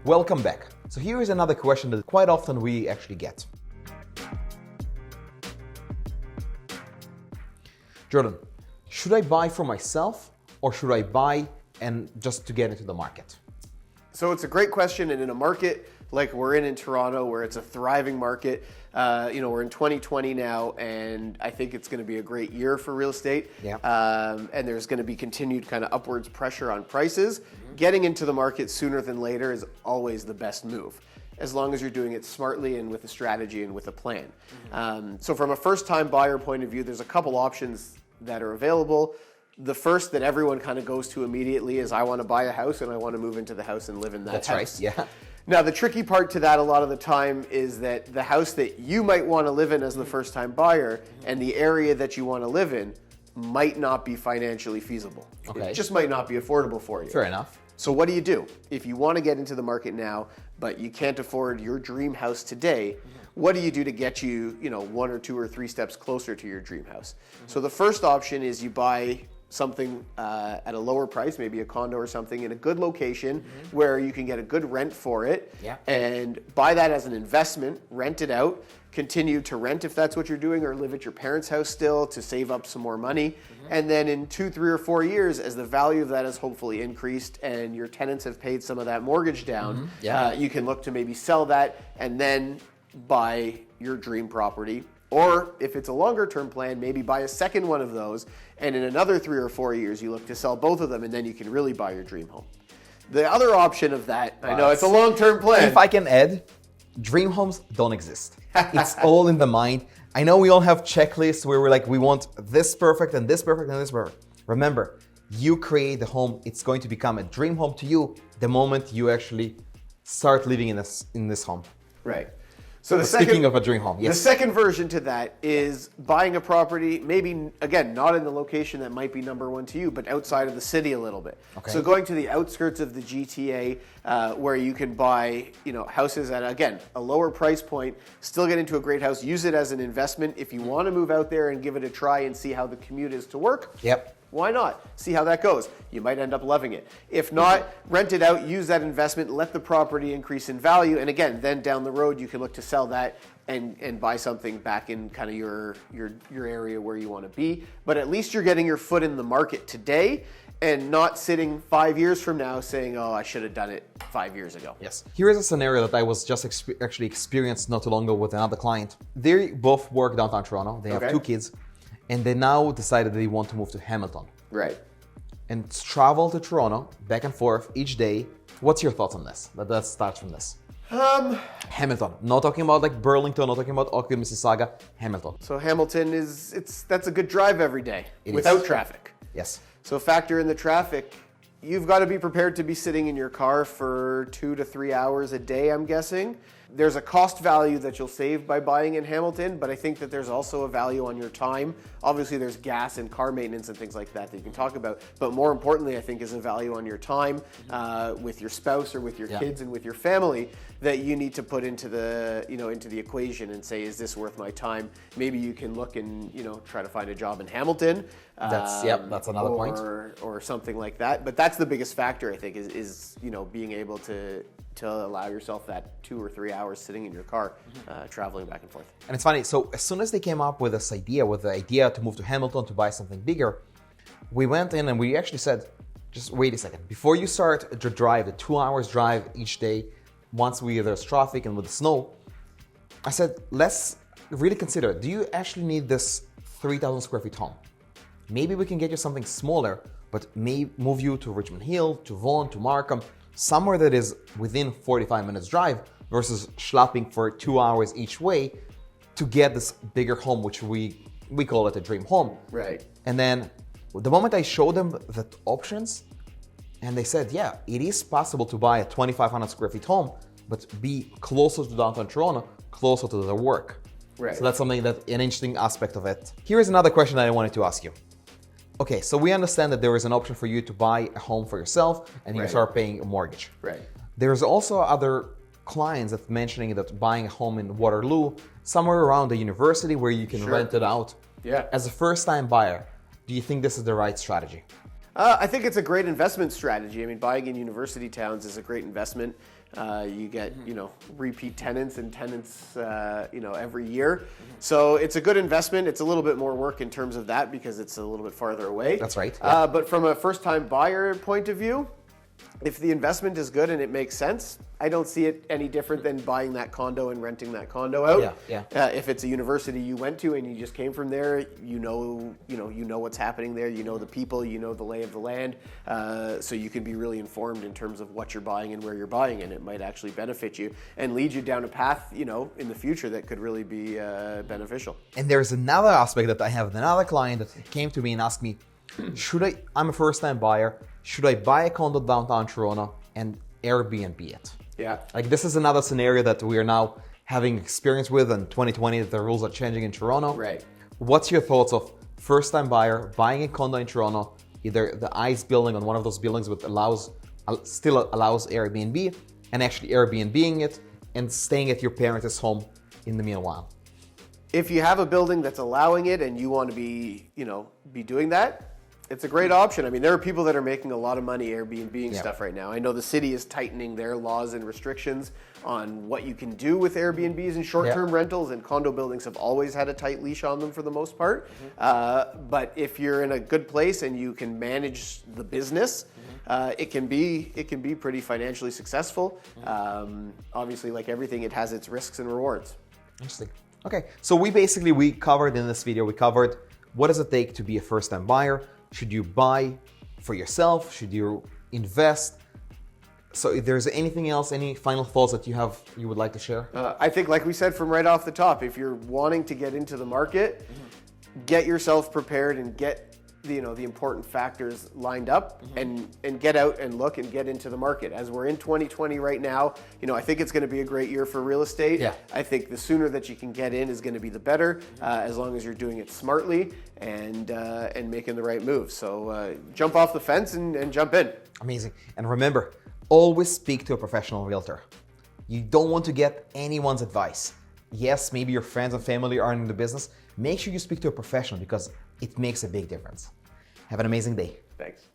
Welcome back. So here is another question that quite often we actually get. Jordan, should I buy for myself or should I buy and just to get into the market? So it's a great question, and in a market like we're in Toronto, where it's a thriving market, we're in 2020 now, and I think it's going to be a great year for real estate. Yeah. And there's going to be continued kind of upwards pressure on prices. Getting into the market sooner than later is always the best move, as long as you're doing it smartly and with a strategy and with a plan. So from a first-time buyer point of view, there's a couple options that are available. The first that everyone kind of goes to immediately is, I want to buy a house and I want to move into the house and live in that house. That's right, yeah. Now, the tricky part to that a lot of the time is that the house that you might want to live in as the first-time buyer and the area that you want to live in might not be financially feasible. Okay. It just might not be affordable for you. Fair enough. So what do? If you want to get into the market now, but you can't afford your dream house today, what do you do to get you, 1 or 2 or 3 steps closer to your dream house? So the first option is you buy something at a lower price, maybe a condo or something in a good location where you can get a good rent for it, and buy that as an investment, rent it out, continue to rent if that's what you're doing, or live at your parents' house still to save up some more money. And then in 2, 3, or 4 years, as the value of that has hopefully increased and your tenants have paid some of that mortgage down, you can look to maybe sell that and then buy your dream property. Or if it's a longer term plan, maybe buy a second one of those, and in another 3 or 4 years, you look to sell both of them, and then you can really buy your dream home. The other option of that, I know it's a long term plan. If I can add, dream homes don't exist. It's all in the mind. I know we all have checklists where we're like, we want this perfect and this perfect and this perfect. Remember, you create the home. It's going to become a dream home to you the moment you actually start living in this home. Right. So speaking of a dream home, yes. The second version to that is buying a property, maybe, again, not in the location that might be number one to you, but outside of the city a little bit. Okay. So going to the outskirts of the GTA, where you can buy, houses at, again, a lower price point, still get into a great house, use it as an investment. If you want to move out there and give it a try and see how the commute is to work, why not? See how that goes. You might end up loving it. If not, rent it out, use that investment, let the property increase in value. And again, then down the road, you can look to sell that and buy something back in kind of your area where you want to be. But at least you're getting your foot in the market today and not sitting 5 years from now saying, oh, I should have done it 5 years ago. Yes. Here is a scenario that I was just actually experienced not too long ago with another client. They both work downtown Toronto. They have 2 kids. And they now decided they want to move to Hamilton. Right. And travel to Toronto, back and forth each day. What's your thoughts on this? Let's start from this. Hamilton. Not talking about like Burlington, not talking about Oakville, Mississauga. Hamilton. So Hamilton that's a good drive every day without traffic. Yes. So factor in the traffic. You've got to be prepared to be sitting in your car for 2 to 3 hours a day, I'm guessing. There's a cost value that you'll save by buying in Hamilton, but I think that there's also a value on your time. Obviously, there's gas and car maintenance and things like that you can talk about. But more importantly, I think is a value on your time with your spouse or with your kids and with your family that you need to put into the into the equation and say, is this worth my time? Maybe you can look and try to find a job in Hamilton. That's another point. Or something like that. But that's the biggest factor, I think, is being able to allow yourself that 2 or 3 hours sitting in your car, traveling back and forth. And it's funny, so as soon as they came up with this idea, with the idea to move to Hamilton to buy something bigger, we went in and we actually said, just wait a second. Before you start to drive, the 2 hours drive each day, once there's traffic and with the snow, I said, let's really consider, do you actually need this 3,000 square feet home? Maybe we can get you something smaller, but may move you to Richmond Hill, to Vaughan, to Markham, somewhere that is within 45 minutes drive versus schlepping for 2 hours each way to get this bigger home, which we call it a dream home. Right. And then the moment I showed them the options, and they said, yeah, it is possible to buy a 2,500 square feet home, but be closer to downtown Toronto, closer to their work. Right. So that's something an interesting aspect of it. Here is another question that I wanted to ask you. Okay, so we understand that there is an option for you to buy a home for yourself and you start paying a mortgage. Right. There's also other clients that mentioning that buying a home in Waterloo, somewhere around the university where you can rent it out. Yeah. As a first-time buyer, do you think this is the right strategy? I think it's a great investment strategy. I mean, buying in university towns is a great investment. You get, repeat tenants and tenants, every year. So it's a good investment. It's a little bit more work in terms of that because it's a little bit farther away. That's right. Yeah. But from a first-time buyer point of view, if the investment is good and it makes sense, I don't see it any different than buying that condo and renting that condo out. Yeah. If it's a university you went to and you just came from there, you know what's happening there. You know the people. You know the lay of the land. So you can be really informed in terms of what you're buying and where you're buying, and it might actually benefit you and lead you down a path, in the future that could really be beneficial. And there's another aspect that I have another client that came to me and asked me, I'm a first-time buyer. Should I buy a condo downtown Toronto and Airbnb it? Yeah. Like this is another scenario that we are now having experience with in 2020 that the rules are changing in Toronto. Right. What's your thoughts of first-time buyer buying a condo in Toronto, either the ICE building on one of those buildings which still allows Airbnb, and actually Airbnb-ing it and staying at your parents' home in the meanwhile? If you have a building that's allowing it and you want to be doing that, it's a great option. I mean, there are people that are making a lot of money Airbnb-ing stuff right now. I know the city is tightening their laws and restrictions on what you can do with Airbnbs and short-term rentals, and condo buildings have always had a tight leash on them for the most part. But if you're in a good place and you can manage the business, it can be pretty financially successful. Obviously, like everything, it has its risks and rewards. Interesting. Okay, so we covered in this video, what does it take to be a first-time buyer? Should you buy for yourself? Should you invest? So if there's anything else, any final thoughts that you would like to share? I think, like we said from right off the top, if you're wanting to get into the market, get yourself prepared and get the important factors lined up, and get out and look and get into the market. As we're in 2020 right now, I think it's going to be a great year for real estate. Yeah. I think the sooner that you can get in is going to be the better, as long as you're doing it smartly and making the right moves. So jump off the fence and jump in. Amazing. And remember, always speak to a professional realtor. You don't want to get anyone's advice. Yes, maybe your friends and family are in the business. Make sure you speak to a professional because it makes a big difference. Have an amazing day. Thanks.